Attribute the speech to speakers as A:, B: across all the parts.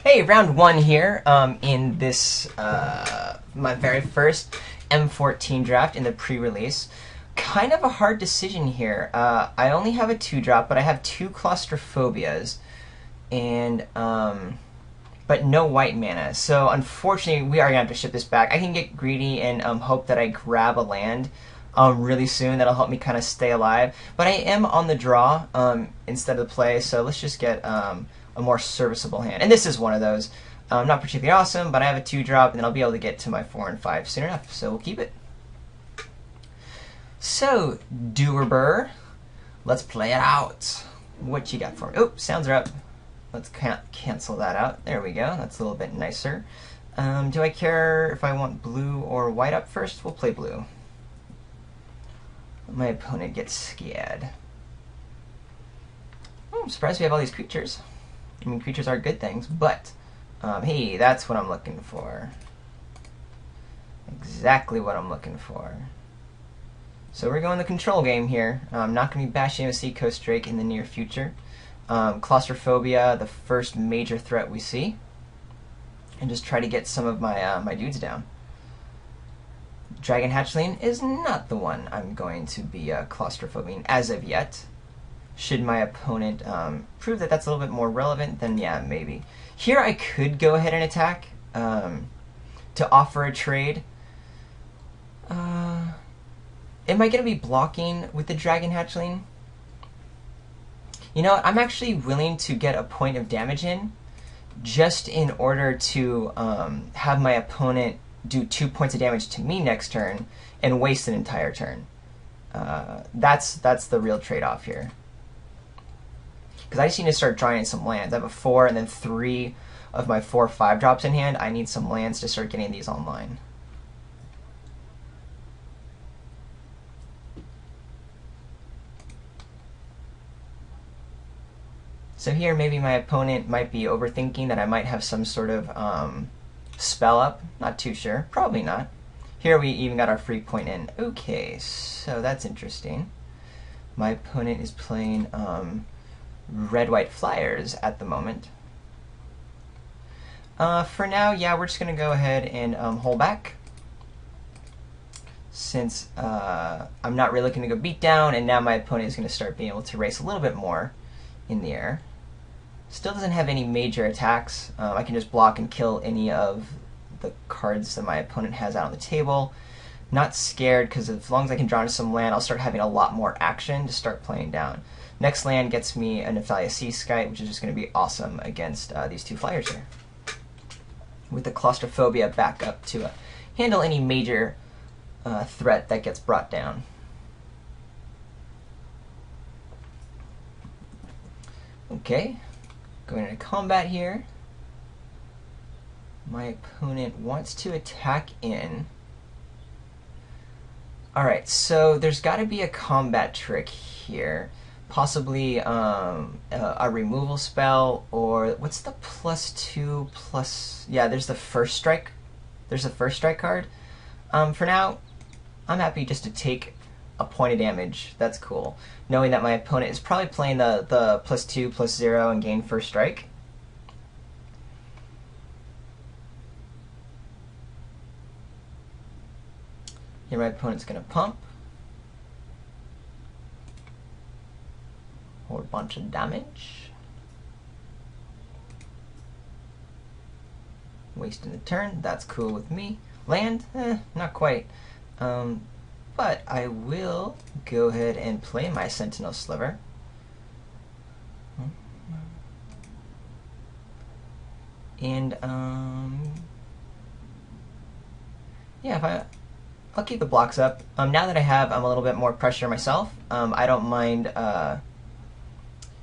A: Hey, round one here in this, my very first M14 draft in the pre-release. Kind of a hard decision here. I only have a 2-drop, but I have 2 claustrophobias, and but no white mana. So unfortunately, we are gonna have to ship this back. I can get greedy and hope that I grab a land really soon. That'll help me kind of stay alive. But I am on the draw instead of the play, so let's just get a more serviceable hand. And this is one of those. Not particularly awesome, but I have a 2-drop, and then I'll be able to get to my 4 and 5 soon enough. So we'll keep it. So, Doerber, let's play it out. What you got for me? Oh, sounds are up. Let's cancel that out. There we go. That's a little bit nicer. Do I care if I want blue or white up first? We'll play blue. My opponent gets scared. Oh, I'm surprised we have all these creatures. I mean, creatures are good things, but hey, that's what I'm looking for. Exactly what I'm looking for. So we're going the control game here. I'm not going to be bashing a Seacoast Drake in the near future. Claustrophobia, the first major threat we see. And just try to get some of my, my dudes down. Dragon Hatchling is not the one I'm going to be claustrophobic as of yet. Should my opponent prove that that's a little bit more relevant, then yeah, maybe. Here I could go ahead and attack to offer a trade. Am I going to be blocking with the Dragon Hatchling? You know what? I'm actually willing to get a point of damage in just in order to have my opponent do 2 points of damage to me next turn and waste an entire turn. That's the real trade-off here. Because I just need to start drawing some lands. I have a 4 and then 3 of my 4 5-drops in hand. I need some lands to start getting these online. So here, maybe my opponent might be overthinking that I might have some sort of spell up. Not too sure. Probably not. Here we even got our free point in. Okay, so that's interesting. My opponent is playing red-white flyers at the moment. For now, yeah, we're just going to go ahead and hold back. Since I'm not really looking to go beat down, and now my opponent is going to start being able to race a little bit more in the air. Still doesn't have any major attacks. I can just block and kill any of the cards that my opponent has out on the table. Not scared, because as long as I can draw into some land, I'll start having a lot more action to start playing down. Next land gets me a Nephalia Sea Skite, which is just going to be awesome against these 2 flyers here. With the Claustrophobia back up to handle any major threat that gets brought down. Okay. Going into combat here. My opponent wants to attack in. Alright, so there's got to be a combat trick here. Possibly a removal spell, or what's the +2 plus... Yeah, there's the first strike. There's the first strike card. For now, I'm happy just to take a point of damage. That's cool. Knowing that my opponent is probably playing the +2 +0 and gain first strike. Here my opponent's going to pump. Or a bunch of damage. Wasting the turn. That's cool with me. Land? Not quite. But I will go ahead and play my Sentinel Sliver. And, yeah, I'll keep the blocks up. Now that I have a little bit more pressure myself, I don't mind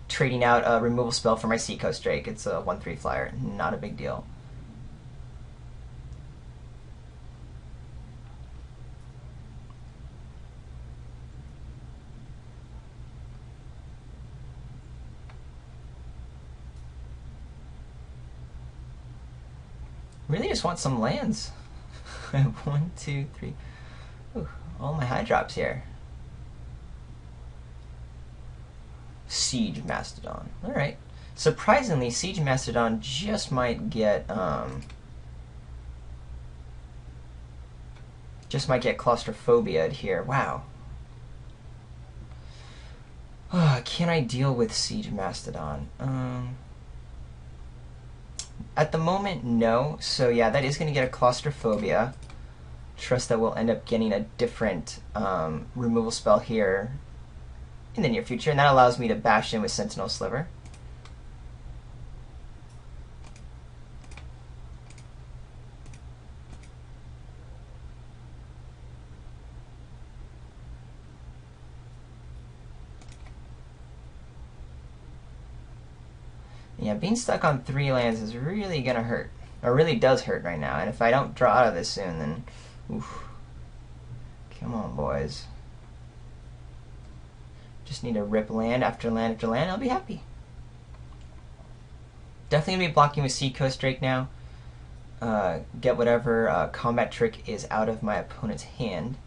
A: trading out a removal spell for my Seacoast Drake. It's a 1/3 flyer. Not a big deal. Really just want some lands. I have 1, 2, 3. Ooh, all my high drops here. Siege Mastodon. Alright. Surprisingly, Siege Mastodon just might get claustrophobia'd here. Wow. Can I deal with Siege Mastodon? At the moment, no. So yeah, that is going to get a claustrophobia. Trust that we'll end up getting a different removal spell here in the near future, and that allows me to bash in with Sentinel Sliver. Yeah, being stuck on 3 lands is really gonna hurt. Or really does hurt right now, and if I don't draw out of this soon, then... Oof. Come on, boys. Just need to rip land after land after land, I'll be happy. Definitely gonna be blocking with Seacoast Drake now. Get whatever combat trick is out of my opponent's hand.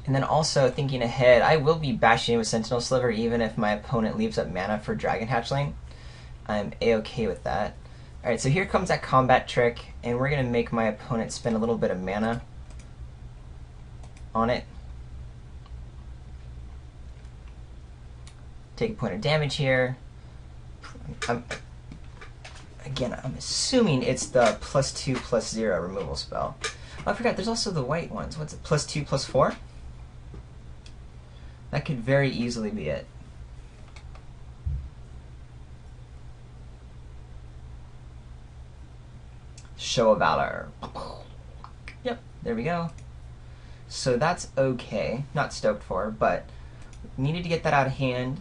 A: And then also, thinking ahead, I will be bashing in with Sentinel Sliver even if my opponent leaves up mana for Dragon Hatchling. I'm a-okay with that. Alright, so here comes that combat trick, and we're going to make my opponent spend a little bit of mana on it. Take a point of damage here. Again, I'm assuming it's the +2/+0 removal spell. Oh, I forgot, there's also the white ones. What's it, +2/+4? That could very easily be it. Show of Valor. Yep, there we go. So that's okay. Not stoked for, but needed to get that out of hand.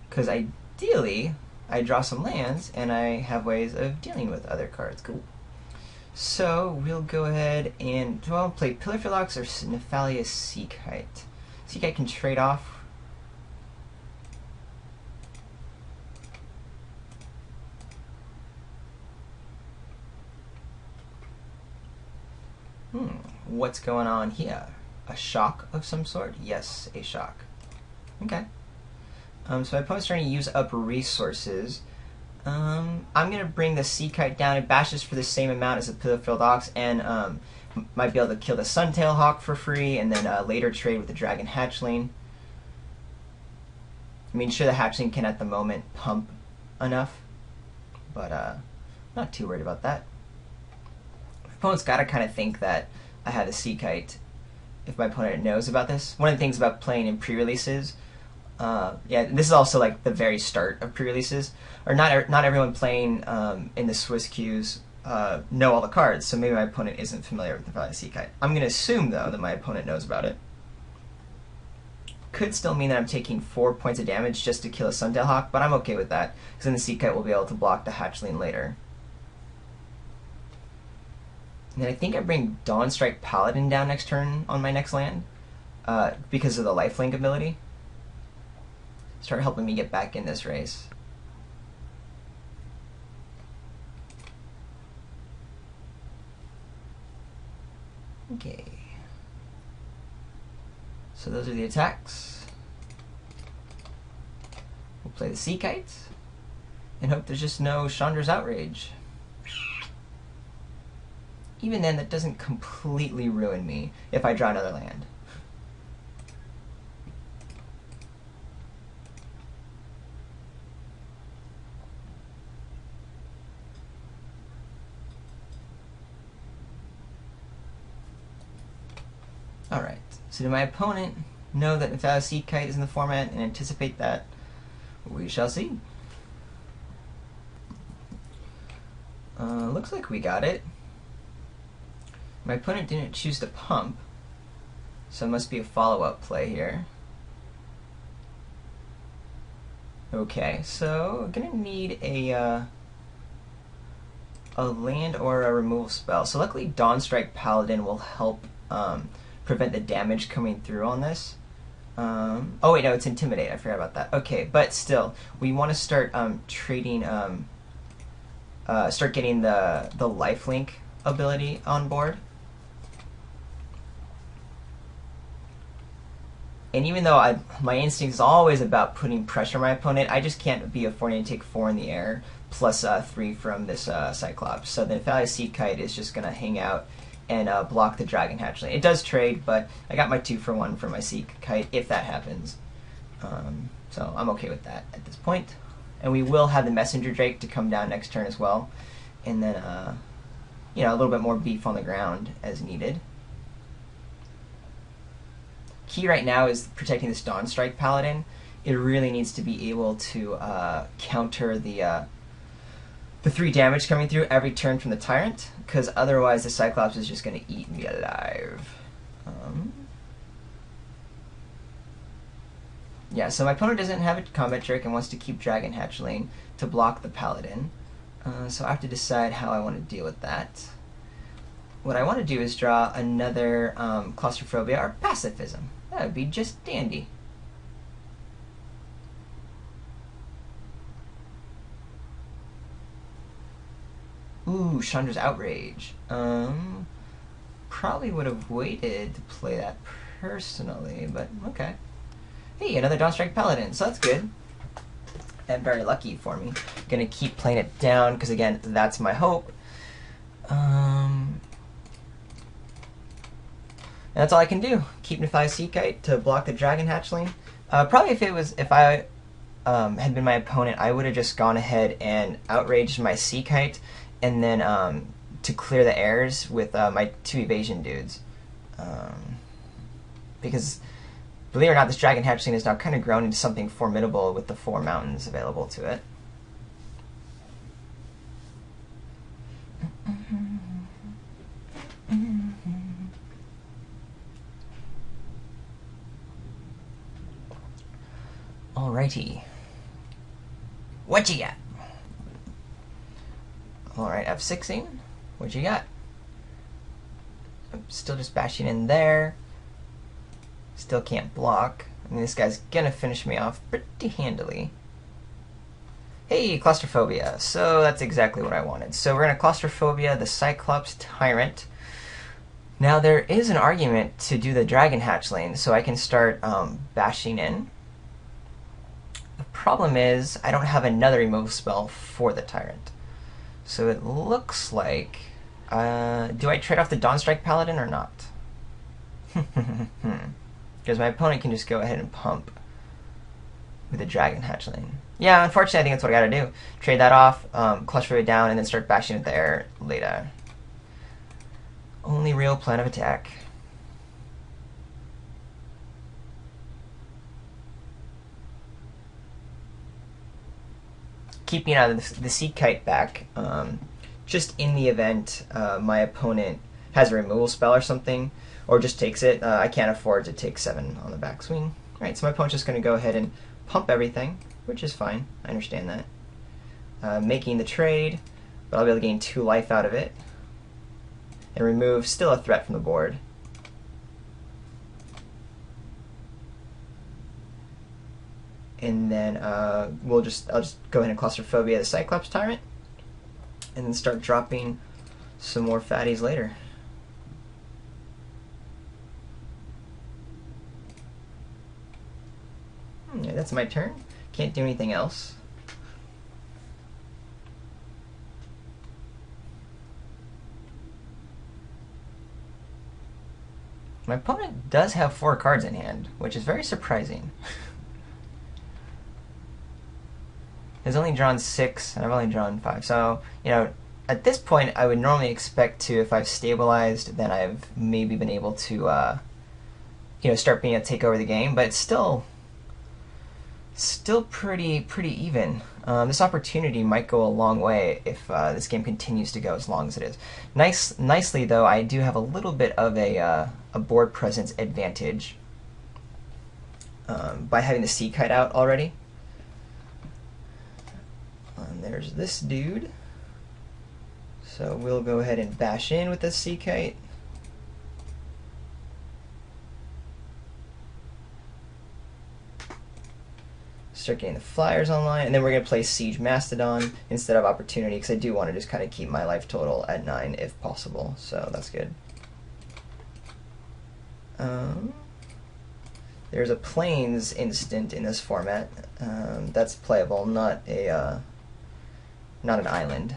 A: Because ideally, I draw some lands, and I have ways of dealing with other cards. Cool. So we'll go ahead and play Pillarfield Ox or Nephalia Seakite. Seakite can trade off. What's going on here? A shock of some sort? Yes, a shock. Okay. So my opponent's trying to use up resources. I'm going to bring the Seakite down. It bashes for the same amount as the Pillarfield Ox, and might be able to kill the Suntail Hawk for free, and then later trade with the Dragon Hatchling. I mean, sure, the Hatchling can at the moment pump enough, but not too worried about that. My opponent's got to kind of think that I had a Seakite if my opponent knows about this. One of the things about playing in pre-releases, yeah, this is also like the very start of pre-releases, or not everyone playing in the Swiss queues know all the cards, so maybe my opponent isn't familiar with the Nephalia Seakite. I'm going to assume, though, that my opponent knows about it. Could still mean that I'm taking 4 points of damage just to kill a Suntail Hawk, but I'm okay with that, because then the Seakite will be able to block the Hatchling later. And then I think I bring Dawnstrike Paladin down next turn on my next land, because of the lifelink ability. Start helping me get back in this race. Okay. So those are the attacks. We'll play the Seakite and hope there's just no Chandra's Outrage. Even then, that doesn't completely ruin me if I draw another land. Alright, so did my opponent know that Nephalia Seakite is in the format and anticipate that? We shall see. Looks like we got it. My opponent didn't choose to pump, so it must be a follow-up play here. Okay, so I'm gonna need a land or a removal spell. So luckily Dawnstrike Paladin will help prevent the damage coming through on this. Oh wait, no, it's Intimidate. I forgot about that. Okay, but still, we want to start trading, start getting the lifelink ability on board. And even though my instinct is always about putting pressure on my opponent, I just can't be affording to take 4 in the air plus 3 from this Cyclops. So the Nefalious Sea Kite is just going to hang out and block the Dragon Hatchling. It does trade, but I got my 2 for 1 for my Sea Kite if that happens. So I'm okay with that at this point. And we will have the Messenger Drake to come down next turn as well. And then, you know, a little bit more beef on the ground as needed. Key right now is protecting this Dawn Strike Paladin. It really needs to be able to counter the 3 damage coming through every turn from the Tyrant, because otherwise the Cyclops is just going to eat me alive. Yeah, so my opponent doesn't have a combat trick and wants to keep Dragon Hatchling to block the Paladin. So I have to decide how I want to deal with that. What I want to do is draw another Claustrophobia or Pacifism. That would be just dandy. Ooh, Chandra's Outrage. Probably would have waited to play that personally, but okay. Hey, another Dawn Strike Paladin, so that's good. And very lucky for me. Gonna keep playing it down, because again, that's my hope. And that's all I can do. Keep Nefalious Sea Kite to block the Dragon Hatchling. Probably if I had been my opponent, I would have just gone ahead and outraged my Sea Kite, and then to clear the airs with my 2 evasion dudes. Because, believe it or not, this Dragon Hatchling has now kind of grown into something formidable with the 4 mountains available to it. Alrighty. What you got? Alright, F16. What you got? I'm still just bashing in there. Still can't block. I mean, this guy's gonna finish me off pretty handily. Hey, Claustrophobia. So that's exactly what I wanted. So we're gonna Claustrophobia the Cyclops Tyrant. Now there is an argument to do the Dragon Hatchling, so I can start bashing in. The problem is I don't have another remove spell for the Tyrant. So it looks like... do I trade off the Dawn Strike Paladin or not? Because my opponent can just go ahead and pump with the Dragon Hatchling. Yeah, unfortunately I think that's what I gotta do. Trade that off, Claustrophobia down, and then start bashing it there later. Only real plan of attack. Keeping the Sea Kite back, just in the event my opponent has a removal spell or something, or just takes it. I can't afford to take 7 on the backswing. Alright, so my opponent's just going to go ahead and pump everything, which is fine. I understand that. Making the trade, but I'll be able to gain 2 life out of it. And remove still a threat from the board. And then I'll just go ahead and Claustrophobia the Cyclops Tyrant, and then start dropping some more fatties later. Yeah, that's my turn. Can't do anything else. My opponent does have 4 cards in hand, which is very surprising. Has only drawn 6, and I've only drawn 5. So, you know, at this point, I would normally expect to, if I've stabilized, then I've maybe been able to, you know, start being able to take over the game. But it's still pretty even. This opportunity might go a long way if this game continues to go as long as it is. Nicely though, I do have a little bit of a board presence advantage by having the Sea Kite out already. And there's this dude. So we'll go ahead and bash in with the Sea Kite. start getting the flyers online, and then we're going to play Siege Mastodon instead of Opportunity, because I do want to just kind of keep my life total at 9 if possible, so that's good. There's a Plains instant in this format. That's playable, not an island.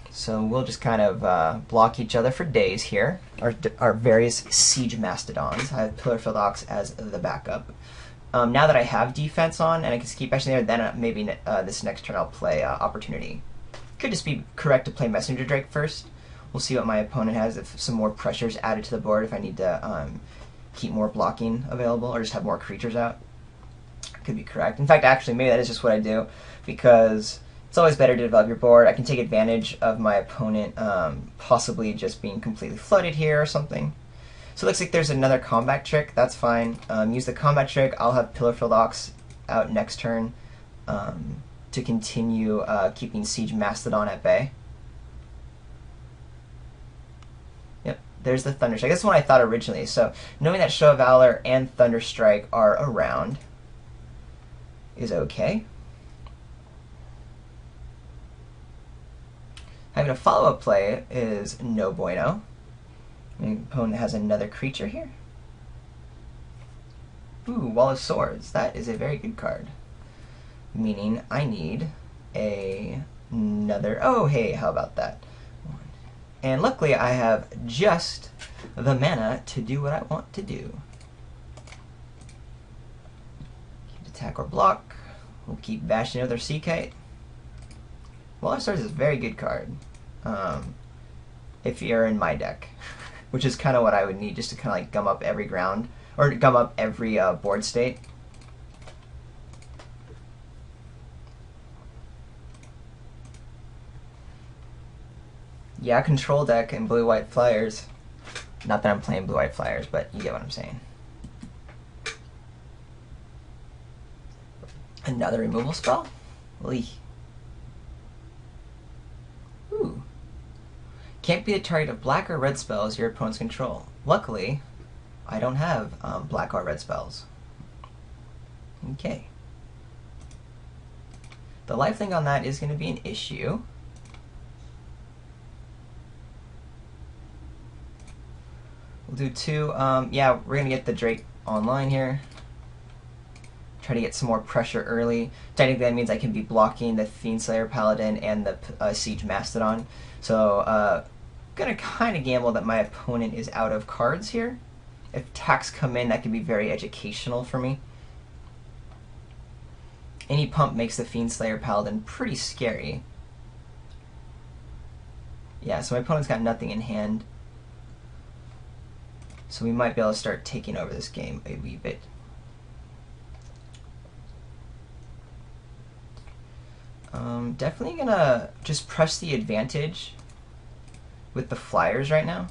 A: So we'll just kind of block each other for days here. Our various Siege Mastodons. I have Pillarfield Ox as the backup. Now that I have defense on and I can keep actually there, then maybe this next turn I'll play Opportunity. Could just be correct to play Messenger Drake first. We'll see what my opponent has, if some more pressure is added to the board, if I need to keep more blocking available or just have more creatures out. Could be correct. In fact, actually, maybe that is just what I do, because it's always better to develop your board. I can take advantage of my opponent possibly just being completely flooded here or something. So it looks like there's another combat trick. That's fine. Use the combat trick. I'll have Pillarfield Ox out next turn to continue keeping Siege Mastodon at bay. Yep, there's the Thunderstrike. That's what I thought originally. So knowing that Show of Valor and Thunderstrike are around is okay. Having a follow-up play is no bueno. My opponent has another creature here. Ooh, Wall of Swords. That is a very good card. Meaning I need another... Oh, hey, how about that? And luckily I have just the mana to do what I want to do. Keep attack or block. We'll keep bashing with our Sea Kite. Wall of Swords is a very good card if you're in my deck, which is kind of what I would need just to kind of like gum up every ground, or gum up every board state. Yeah, control deck and blue-white flyers. Not that I'm playing blue-white flyers, but you get what I'm saying. Another removal spell? Ooh. Can't be the target of black or red spells your opponents control. Luckily, I don't have black or red spells. Okay. The lifelink on that is going to be an issue. We'll do 2. Yeah, we're going to get the Drake online here. Try to get some more pressure early. Technically that means I can be blocking the Fiendslayer Paladin and the Siege Mastodon. So gonna kind of gamble that my opponent is out of cards here. If attacks come in, that can be very educational for me. Any pump makes the Fiendslayer Paladin pretty scary. Yeah, so my opponent's got nothing in hand. So we might be able to start taking over this game a wee bit. Definitely gonna just press the advantage with the flyers right now.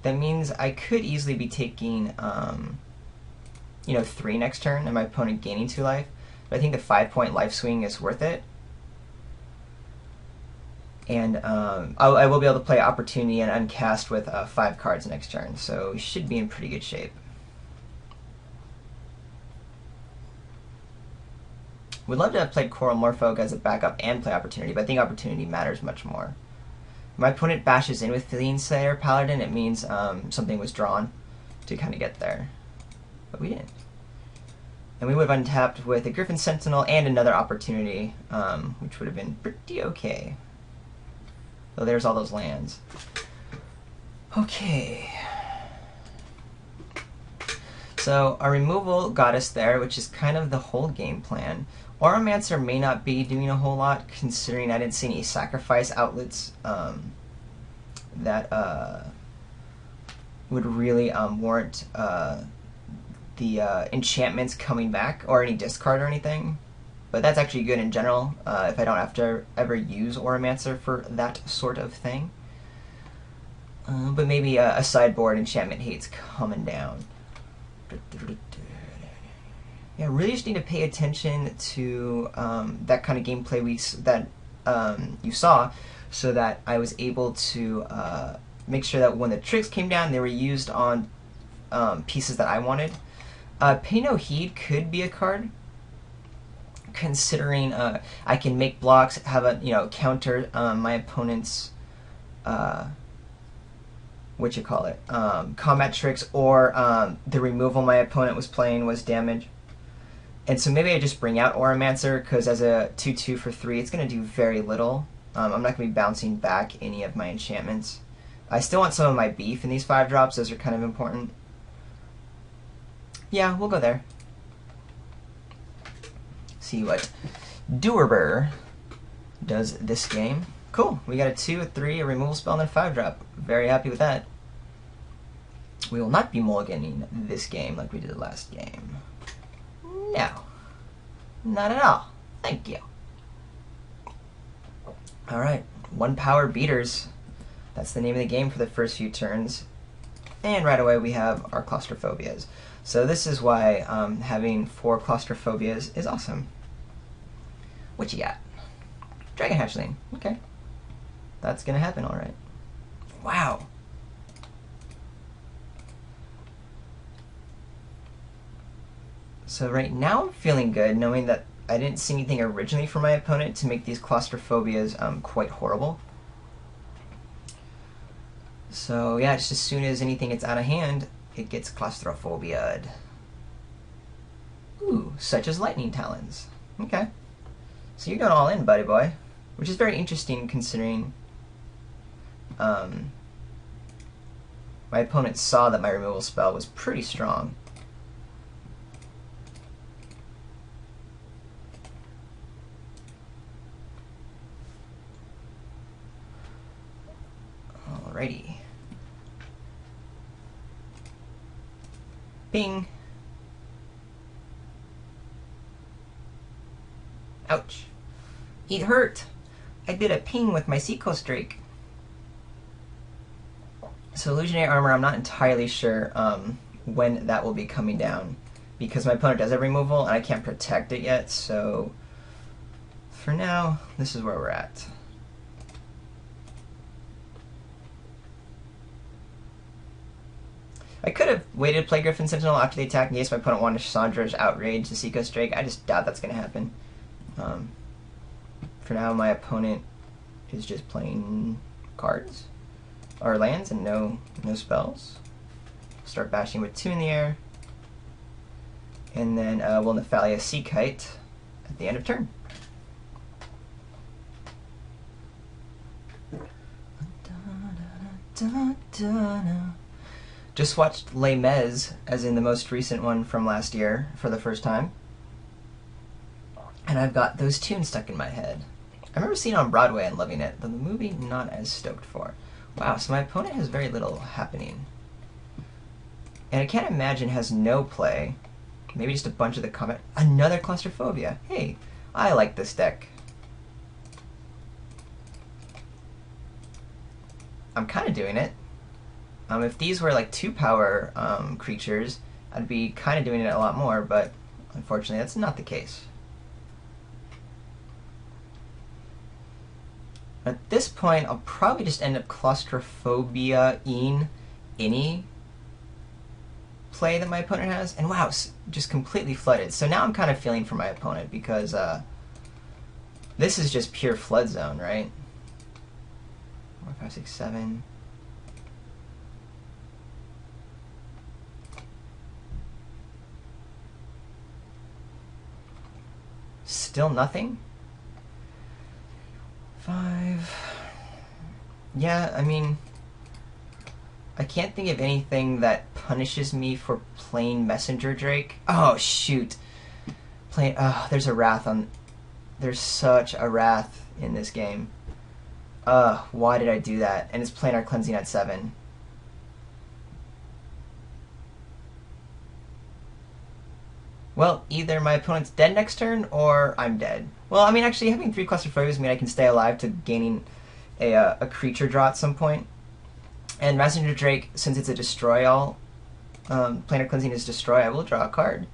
A: That means I could easily be taking, 3 next turn and my opponent gaining 2 life. But I think the 5-point life swing is worth it. And I will be able to play Opportunity and uncast with 5 cards next turn. So we should be in pretty good shape. Would love to have played Coral Morphog as a backup and play Opportunity, but I think Opportunity matters much more. My opponent bashes in with Fiendslayer Paladin, it means something was drawn to kind of get there. But we didn't. And we would have untapped with a Griffin Sentinel and another Opportunity, which would have been pretty okay. So there's all those lands. Okay. So our removal got us there, which is kind of the whole game plan. Oromancer may not be doing a whole lot, considering I didn't see any sacrifice outlets that would really warrant the enchantments coming back, or any discard or anything. But that's actually good in general, if I don't have to ever use Oromancer for that sort of thing. But maybe a sideboard enchantment hate's coming down. Yeah, really just need to pay attention to that kind of gameplay you saw, so that I was able to make sure that when the tricks came down, they were used on pieces that I wanted. Pay No Heed could be a card, considering I can make blocks, have a counter my opponent's what you call it, combat tricks, or the removal my opponent was playing was damage. And so maybe I just bring out Auramancer, because as a 2/2 for 3, it's going to do very little. I'm not going to be bouncing back any of my enchantments. I still want some of my beef in these 5-drops. Those are kind of important. Yeah, we'll go there. See what Doerber does this game. Cool. We got a 2, a 3, a removal spell, and a 5-drop. Very happy with that. We will not be mulliganing this game like we did the last game. No. Not at all. Thank you. Alright. 1 power beaters. That's the name of the game for the first few turns. And right away we have our claustrophobias. So this is why having 4 claustrophobias is awesome. What you got? Dragon Hatchling. Okay. That's gonna happen, alright. Wow. So right now I'm feeling good, knowing that I didn't see anything originally from my opponent to make these claustrophobias quite horrible. So yeah, just as soon as anything gets out of hand, it gets claustrophobia'd. Ooh, such as Lightning Talons. Okay. So you're going all in, buddy boy. Which is very interesting considering my opponent saw that my removal spell was pretty strong. Alrighty. Bing. Ouch. It hurt. I did a ping with my Seacoast Drake. So Illusionary Armor, I'm not entirely sure when that will be coming down, because my opponent does have removal and I can't protect it yet, so for now, this is where we're at. I could have waited to play Griffin Sentinel after the attack in case my opponent wanted Chandra's Outrage to Seacoast Drake. I just doubt that's going to happen. For now, my opponent is just playing cards or lands and no spells. Start bashing with 2 in the air, and then we'll Nephalia Sea Kite at the end of turn. Just watched Les Mis, as in the most recent one from last year, for the first time. And I've got those tunes stuck in my head. I remember seeing it on Broadway and loving it, though the movie not as stoked for. Wow, so my opponent has very little happening. And I can't imagine has no play. Maybe just a bunch of the combat. Another Claustrophobia. Hey, I like this deck. I'm kind of doing it. If these were like 2-power creatures, I'd be kind of doing it a lot more, but unfortunately that's not the case. At this point, I'll probably just end up claustrophobia-ing any play that my opponent has. And wow, just completely flooded. So now I'm kind of feeling for my opponent, because this is just pure flood zone, right? 4, 5, 6, 7. Still nothing? 5. Yeah, I mean, I can't think of anything that punishes me for playing Messenger Drake. Oh, shoot. There's a Wrath on... There's such a Wrath in this game. Why did I do that? And it's Planar Cleansing at 7. Well, either my opponent's dead next turn, or I'm dead. Well, I mean, actually, having 3 Claustrophobias mean I can stay alive to gaining a creature draw at some point. And Messenger Drake, since it's a destroy all, Planar Cleansing is destroy, I will draw a card.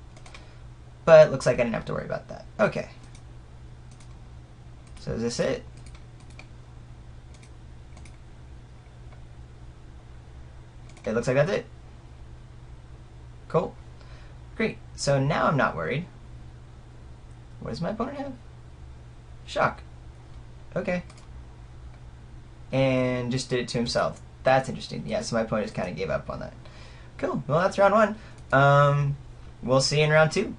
A: But it looks like I didn't have to worry about that. Okay. So is this it? It looks like that's it. Cool. Great. So now I'm not worried. What does my opponent have? Shock. Okay. And just did it to himself. That's interesting. Yeah, so my opponent just kind of gave up on that. Cool. Well, that's round one. We'll see you in round two.